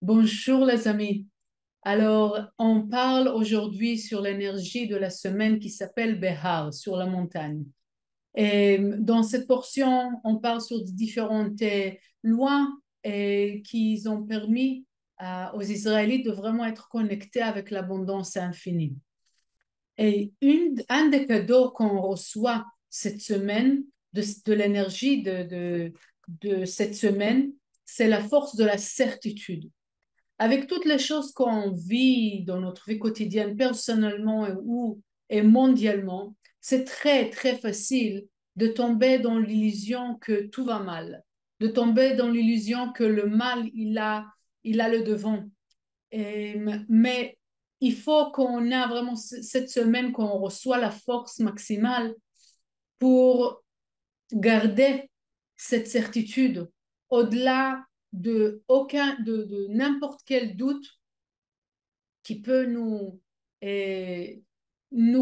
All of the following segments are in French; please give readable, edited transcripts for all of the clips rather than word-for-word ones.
Bonjour les amis. Alors, on parle aujourd'hui sur l'énergie de la semaine qui s'appelle Behar, sur la montagne. Et dans cette portion, on parle sur différentes lois qui ont permis aux Israélites de vraiment être connectés avec l'abondance infinie. Et un des cadeaux qu'on reçoit cette semaine, de l'énergie de cette semaine, c'est la force de la certitude. Avec toutes les choses qu'on vit dans notre vie quotidienne, personnellement et mondialement, c'est très, très facile de tomber dans l'illusion que tout va mal, de tomber dans l'illusion que le mal, il a le devant. Mais il faut qu'on a vraiment cette semaine qu'on reçoit la force maximale pour garder cette certitude au-delà de n'importe quel doute qui peut nous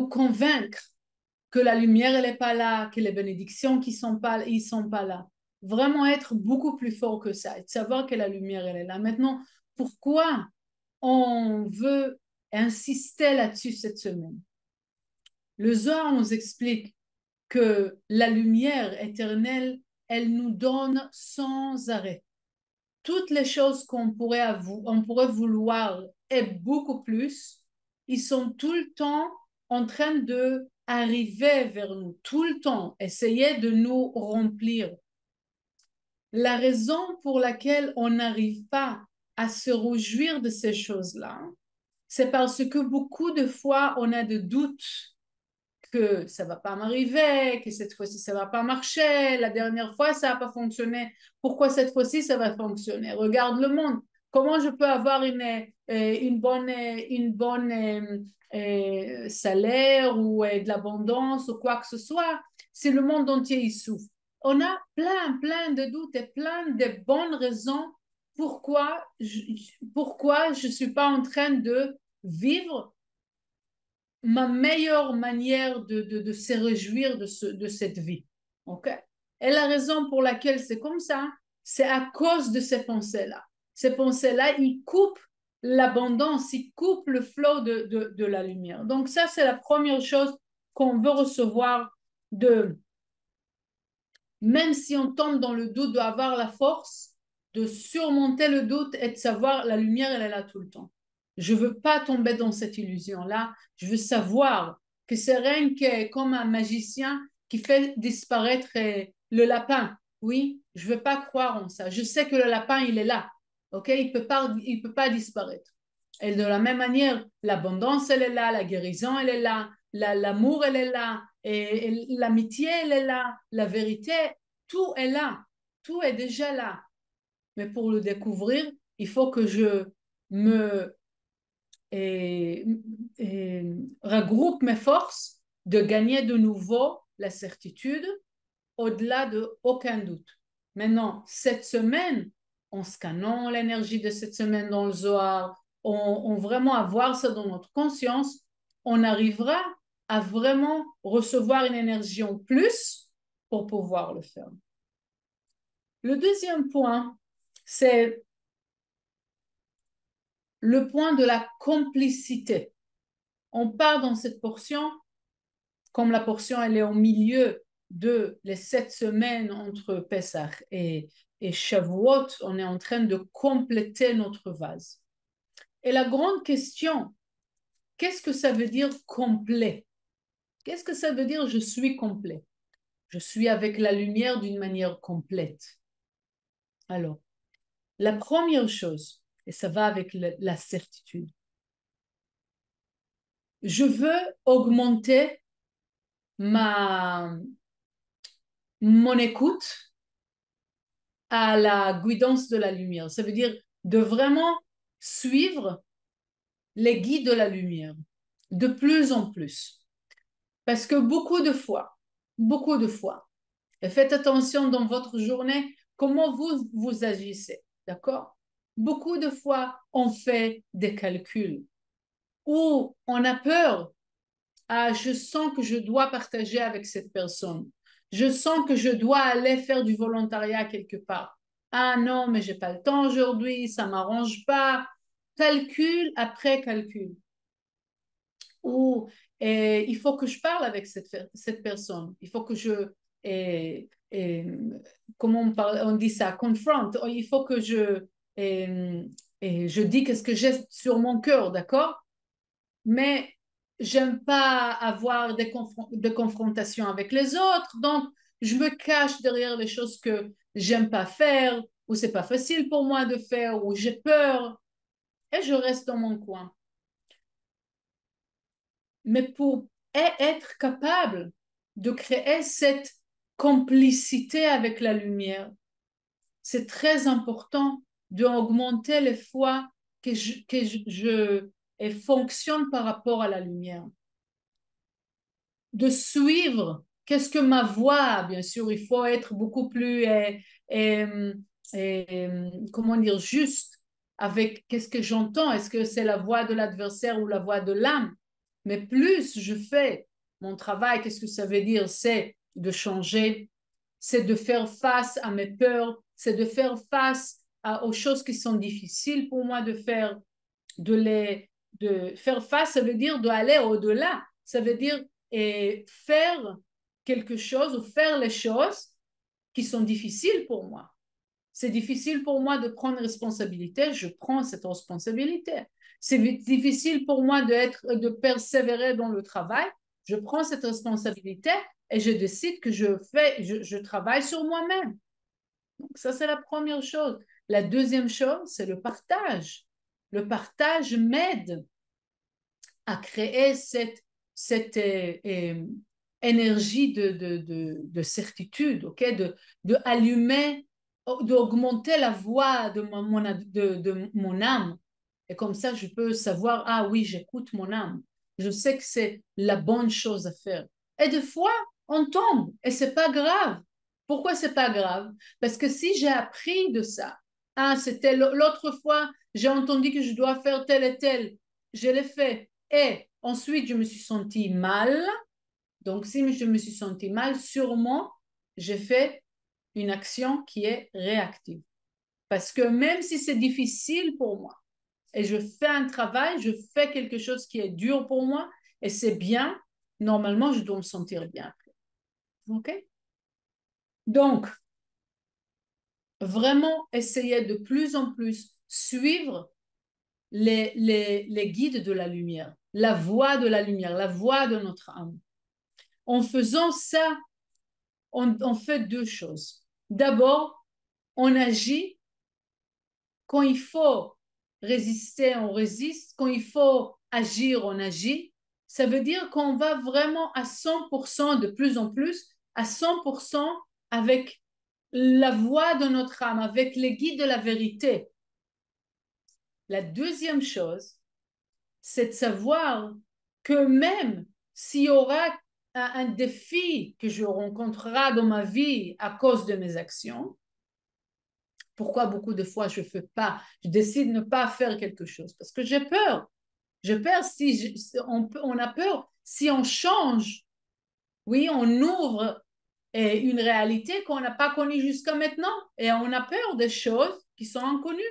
convaincre que la lumière elle n'est pas là, que les bénédictions qui sont pas ils sont pas là. Vraiment être beaucoup plus fort que ça et de savoir que la lumière elle est là. Maintenant, pourquoi on veut insister là-dessus cette semaine? Le Zohar nous explique que la lumière éternelle, elle nous donne sans arrêt. Toutes les choses on pourrait vouloir et beaucoup plus, ils sont tout le temps en train de arriver vers nous, tout le temps, essayer de nous remplir. La raison pour laquelle on n'arrive pas à se réjouir de ces choses-là, c'est parce que beaucoup de fois, on a des doutes que ça va pas m'arriver, que cette fois-ci ça va pas marcher, la dernière fois ça n'a pas fonctionné, pourquoi cette fois-ci ça va fonctionner? Regarde le monde, comment je peux avoir une bonne salaire ou de l'abondance ou quoi que ce soit si le monde entier y souffre? On a plein de doutes et plein de bonnes raisons pourquoi je suis pas en train de vivre ma meilleure manière de se réjouir de cette vie. OK? Et la raison pour laquelle c'est comme ça, c'est à cause de ces pensées-là. Ces pensées-là, ils coupent l'abondance, ils coupent le flot de la lumière. Donc ça, c'est la première chose qu'on veut recevoir de, même si on tombe dans le doute, d'avoir la force de surmonter le doute et de savoir la lumière, elle est là tout le temps. Je ne veux pas tomber dans cette illusion-là. Je veux savoir que c'est rien que comme un magicien qui fait disparaître le lapin. Oui, je ne veux pas croire en ça. Je sais que le lapin, il est là. OK? Il peut pas disparaître. Et de la même manière, l'abondance, elle est là, la guérison, elle est là, l'amour, elle est là, et l'amitié, elle est là, la vérité, tout est là, tout est déjà là. Mais pour le découvrir, il faut que je me et, regroupe mes forces de gagner de nouveau la certitude au-delà de aucun doute. Maintenant, cette semaine, en scannant l'énergie de cette semaine dans le Zohar, on vraiment avoir ça dans notre conscience, on arrivera à vraiment recevoir une énergie en plus pour pouvoir le faire. Le deuxième point, c'est le point de la complicité. On part dans cette portion, comme la portion elle est au milieu de les 7 semaines entre Pessah et Shavuot, on est en train de compléter notre vase. Et la grande question, qu'est-ce que ça veut dire complet? Qu'est-ce que ça veut dire je suis complet? Je suis avec la lumière d'une manière complète. Alors, la première chose, et ça va avec la certitude, je veux augmenter ma, mon écoute à la guidance de la lumière. Ça veut dire de vraiment suivre les guides de la lumière de plus en plus. Parce que beaucoup de fois, et faites attention dans votre journée comment vous agissez, d'accord? Beaucoup de fois, on fait des calculs ou on a peur. Ah, je sens que je dois partager avec cette personne. Je sens que je dois aller faire du volontariat quelque part. Ah non, mais j'ai pas le temps aujourd'hui, ça m'arrange pas. Calcul après calcul. Ou il faut que je parle avec cette personne. Il faut que je, et, et, comment on dit ça, confronte. Il faut que je dis qu'est-ce que j'ai sur mon cœur, d'accord? Mais j'aime pas avoir des confrontations avec les autres, donc je me cache derrière les choses que j'aime pas faire, ou c'est pas facile pour moi de faire, ou j'ai peur, et je reste dans mon coin. Mais pour être capable de créer cette complicité avec la lumière, c'est très important d'augmenter les fois que je fonctionne par rapport à la lumière. De suivre qu'est-ce que ma voix, bien sûr, il faut être beaucoup plus, comment dire, juste avec qu'est-ce que j'entends. Est-ce que c'est la voix de l'adversaire ou la voix de l'âme? Mais plus je fais mon travail, qu'est-ce que ça veut dire? C'est de changer, c'est de faire face à mes peurs, c'est de faire face aux choses qui sont difficiles pour moi de faire, de faire face, ça veut dire d'aller au-delà. Ça veut dire faire quelque chose ou faire les choses qui sont difficiles pour moi. C'est difficile pour moi de prendre responsabilité, je prends cette responsabilité. C'est difficile pour moi de persévérer dans le travail, je prends cette responsabilité et je décide que je travaille sur moi-même. Donc ça, c'est la première chose. La deuxième chose, c'est le partage. Le partage m'aide à créer cette énergie de certitude, okay? De allumer, d'augmenter la voix de mon âme. Et comme ça, je peux savoir, ah oui, j'écoute mon âme. Je sais que c'est la bonne chose à faire. Et des fois, on tombe et c'est pas grave. Pourquoi c'est pas grave? Parce que si j'ai appris de ça, ah, c'était l'autre fois, j'ai entendu que je dois faire tel et tel, je l'ai fait. Et ensuite, je me suis sentie mal. Donc, si je me suis sentie mal, sûrement, j'ai fait une action qui est réactive. Parce que même si c'est difficile pour moi, et je fais un travail, je fais quelque chose qui est dur pour moi, et c'est bien, normalement, je dois me sentir bien. OK? Donc, vraiment essayer de plus en plus suivre les guides de la lumière, la voie de la lumière, la voie de notre âme. En faisant ça, on fait deux choses. D'abord, on agit quand il faut résister, on résiste. Quand il faut agir, on agit. Ça veut dire qu'on va vraiment à 100%, de plus en plus, à 100% avec la voix de notre âme, avec les guides de la vérité. La deuxième chose, c'est de savoir que même s'il y aura un défi que je rencontrerai dans ma vie à cause de mes actions, pourquoi beaucoup de fois je décide de ne pas faire quelque chose? Parce que j'ai peur. J'ai peur on a peur si on change. Oui, on ouvre une réalité qu'on n'a pas connue jusqu'à maintenant et on a peur des choses qui sont inconnues.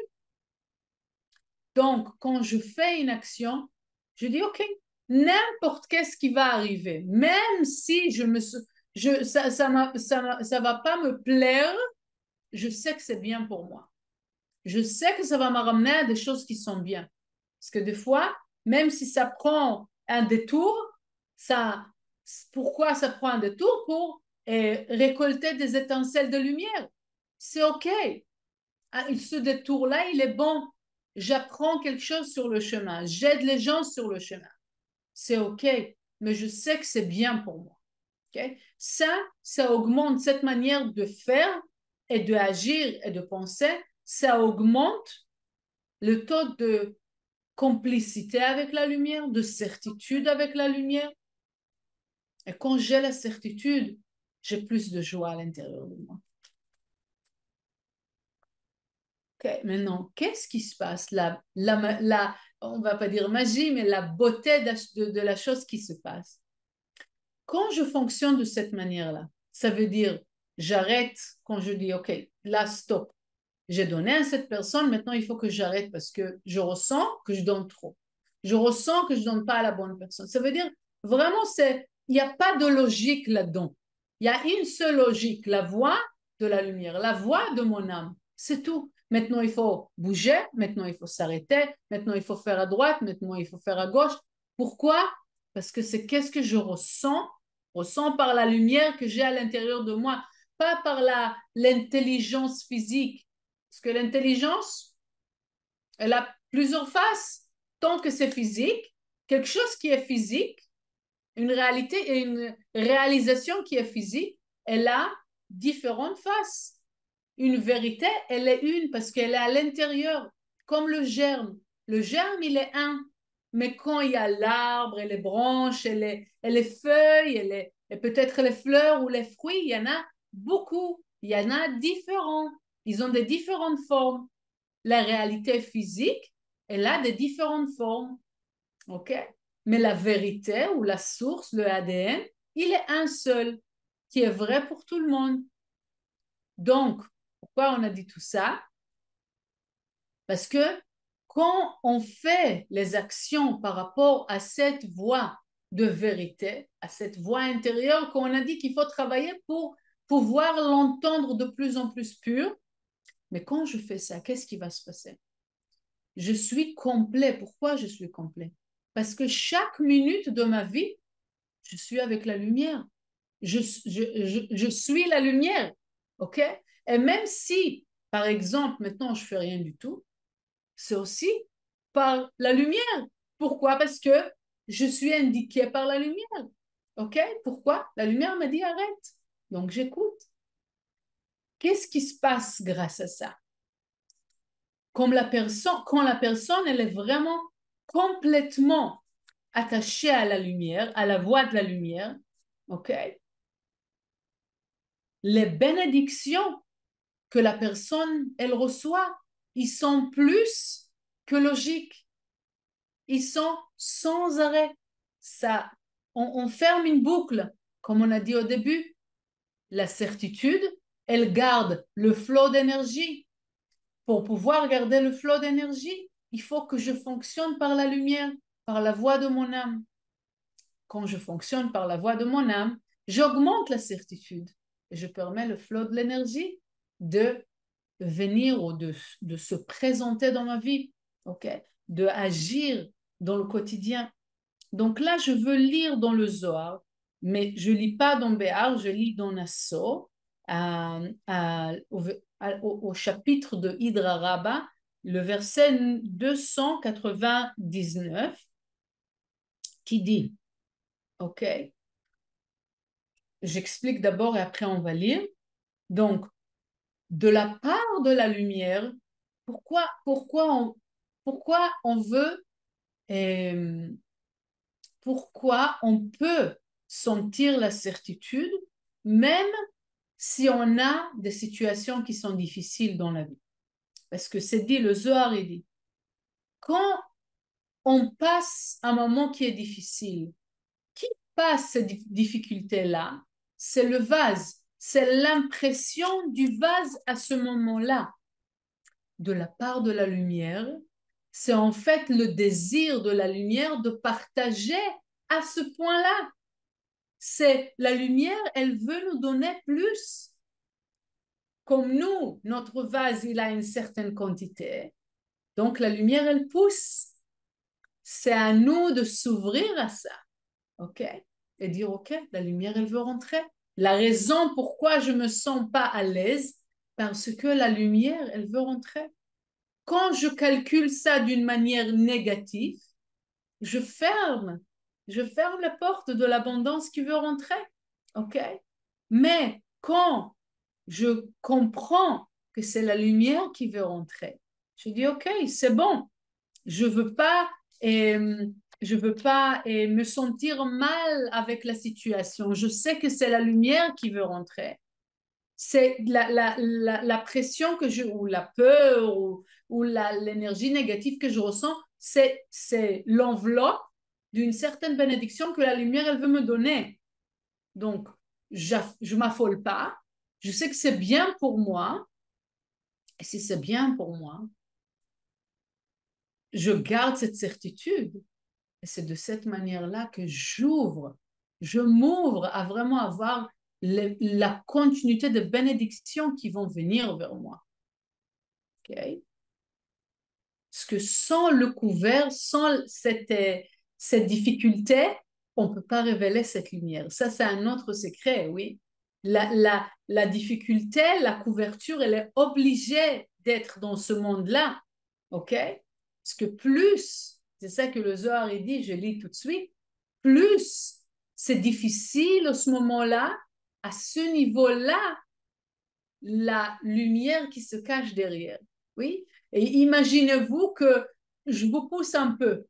Donc, quand je fais une action, je dis, OK, n'importe qu'est-ce qui va arriver, même si ça va pas me plaire, je sais que c'est bien pour moi. Je sais que ça va me ramener à des choses qui sont bien. Parce que des fois, même si ça prend un détour, ça, pourquoi ça prend un détour? Pour récolter des étincelles de lumière. C'est OK. Ce détour-là, il est bon. J'apprends quelque chose sur le chemin. J'aide les gens sur le chemin. C'est OK. Mais je sais que c'est bien pour moi. Okay? Ça augmente cette manière de faire et d'agir et de penser. Ça augmente le taux de complicité avec la lumière, de certitude avec la lumière. Et quand j'ai la certitude, j'ai plus de joie à l'intérieur de moi. Okay. Maintenant, qu'est-ce qui se passe? On ne va pas dire magie, mais la beauté de la chose qui se passe. Quand je fonctionne de cette manière-là, ça veut dire j'arrête quand je dis OK, là, stop. J'ai donné à cette personne, maintenant il faut que j'arrête parce que je ressens que je donne trop. Je ressens que je ne donne pas à la bonne personne. Ça veut dire, vraiment, il n'y a pas de logique là-dedans. Il y a une seule logique, la voie de la lumière, la voie de mon âme. C'est tout. Maintenant, il faut bouger, maintenant, il faut s'arrêter, maintenant, il faut faire à droite, maintenant, il faut faire à gauche. Pourquoi? Parce que c'est qu'est-ce que je ressens par la lumière que j'ai à l'intérieur de moi, pas par l'intelligence physique. Parce que l'intelligence, elle a plusieurs faces. Tant que c'est physique, quelque chose qui est physique, une réalité et une réalisation qui est physique, elle a différentes faces. Une vérité, elle est une parce qu'elle est à l'intérieur, comme le germe. Le germe, il est un. Mais quand il y a l'arbre et les branches et les feuilles et peut-être les fleurs ou les fruits, il y en a beaucoup. Il y en a différents. Ils ont des différentes formes. La réalité physique, elle a des différentes formes. OK? Mais la vérité ou la source, le ADN, il est un seul qui est vrai pour tout le monde. Donc, pourquoi on a dit tout ça? Parce que quand on fait les actions par rapport à cette voie de vérité, à cette voie intérieure qu'on a dit qu'il faut travailler pour pouvoir l'entendre de plus en plus pur, mais quand je fais ça, qu'est-ce qui va se passer? Je suis complet. Pourquoi je suis complet? Parce que chaque minute de ma vie, je suis avec la lumière. Je suis la lumière. OK? Et même si, par exemple, maintenant, je fais rien du tout, c'est aussi par la lumière. Pourquoi? Parce que je suis indiquée par la lumière. OK? Pourquoi? La lumière m'a dit arrête. Donc, j'écoute. Qu'est-ce qui se passe grâce à ça? Comme quand la personne, elle est vraiment complètement attachée à la lumière, à la voie de la lumière, OK? Les bénédictions que la personne, elle reçoit, ils sont plus que logiques. Ils sont sans arrêt. Ça, on ferme une boucle, comme on a dit au début. La certitude, elle garde le flot d'énergie. Pour pouvoir garder le flot d'énergie, il faut que je fonctionne par la lumière, par la voie de mon âme. Quand je fonctionne par la voie de mon âme, j'augmente la certitude et je permets le flot de l'énergie de venir ou de se présenter dans ma vie, ok, de agir dans le quotidien. Donc là, je veux lire dans le Zohar, mais je lis pas dans Béhar, je lis dans Nassau, au chapitre de Hydra Rabbah, le verset 299, qui dit, ok, j'explique d'abord et après on va lire. Donc, de la part de la lumière, pourquoi on veut, euh, pourquoi on peut sentir la certitude, même si on a des situations qui sont difficiles dans la vie. Parce que c'est dit, le Zohar il dit, quand on passe un moment qui est difficile, qui passe cette difficulté-là, c'est le vase, c'est l'impression du vase à ce moment-là. De la part de la lumière, c'est en fait le désir de la lumière de partager à ce point-là. C'est la lumière, elle veut nous donner plus. Comme nous, notre vase, il a une certaine quantité. Donc la lumière, elle pousse. C'est à nous de s'ouvrir à ça. OK? Et dire, OK, la lumière, elle veut rentrer. La raison pourquoi je ne me sens pas à l'aise, parce que la lumière, elle veut rentrer. Quand je calcule ça d'une manière négative, je ferme. Je ferme la porte de l'abondance qui veut rentrer. OK? Mais quand je comprends que c'est la lumière qui veut rentrer, je dis OK, c'est bon. Je veux pas, je veux pas me sentir mal avec la situation. Je sais que c'est la lumière qui veut rentrer. C'est la pression que ou la peur ou l'énergie négative que je ressens, c'est l'enveloppe d'une certaine bénédiction que la lumière, elle veut me donner. Donc, je ne m'affole pas. Je sais que c'est bien pour moi. Et si c'est bien pour moi, je garde cette certitude. Et c'est de cette manière-là que je m'ouvre à vraiment avoir la continuité de bénédictions qui vont venir vers moi. Okay? Parce que sans le couvert, sans cette difficulté, on ne peut pas révéler cette lumière. Ça, c'est un autre secret, oui. La difficulté, la couverture, elle est obligée d'être dans ce monde-là. OK? Parce que plus, c'est ça que le Zohar il dit, je lis tout de suite, plus c'est difficile à ce moment-là, à ce niveau-là, la lumière qui se cache derrière. Oui? Et imaginez-vous que je vous pousse un peu.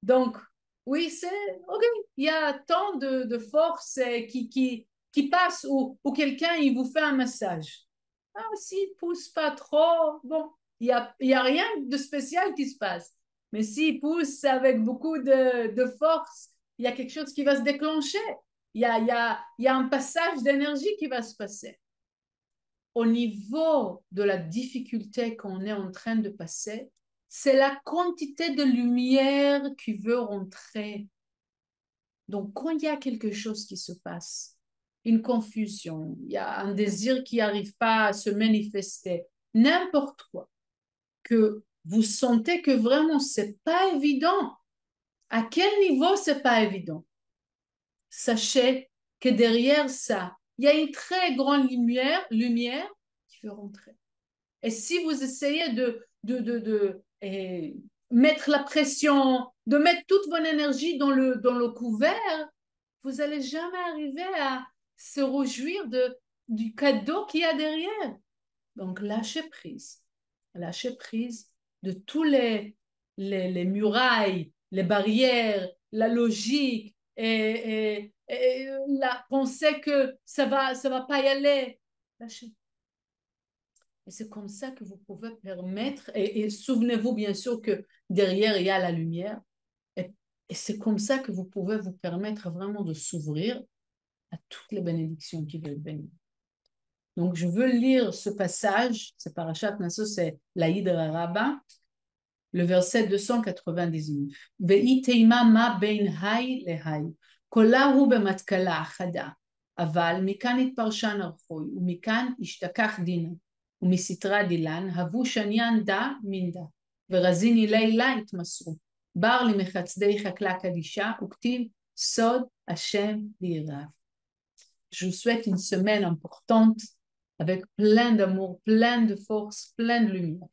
Donc, oui, c'est OK. Il y a tant de force qui passe ou quelqu'un, il vous fait un massage. Ah, s'il ne pousse pas trop, bon, il y a rien de spécial qui se passe. Mais s'il pousse avec beaucoup de force, il y a quelque chose qui va se déclencher. Il y a un passage d'énergie qui va se passer. Au niveau de la difficulté qu'on est en train de passer, c'est la quantité de lumière qui veut rentrer. Donc, quand il y a quelque chose qui se passe, une confusion, il y a un désir qui n'arrive pas à se manifester, n'importe quoi, que vous sentez que vraiment c'est pas évident, à quel niveau c'est pas évident? Sachez que derrière ça, il y a une très grande lumière qui veut rentrer. Et si vous essayez de mettre la pression, de mettre toute votre énergie dans le couvert, vous n'allez jamais arriver à se réjouir du cadeau qu'il y a derrière. Donc, lâchez prise de tous les murailles, les barrières, la logique et la pensée que ça va pas y aller. Lâchez. Et c'est comme ça que vous pouvez permettre, et souvenez-vous bien sûr que derrière il y a la lumière, et, et c'est comme ça que vous pouvez vous permettre vraiment de s'ouvrir à toutes les bénédictions qui veulent venir. Donc, je veux lire ce passage, c'est Parashat Naso, c'est l'Aïd Rabbah, le verset 299. Ve'i teima ma ben hay lehay, kolahu bematkala achada, אבל מכאן התפרשן ארכוי, ומכאן השתכח דינה, ומסתרה דילן, הבו שניין דה מינדה, ורזיני לילה התמסרו, בר למחצדי חקלה קדישה, וכתיב סוד השם ליראיו. Je vous souhaite une semaine importante avec plein d'amour, plein de force, plein de lumière.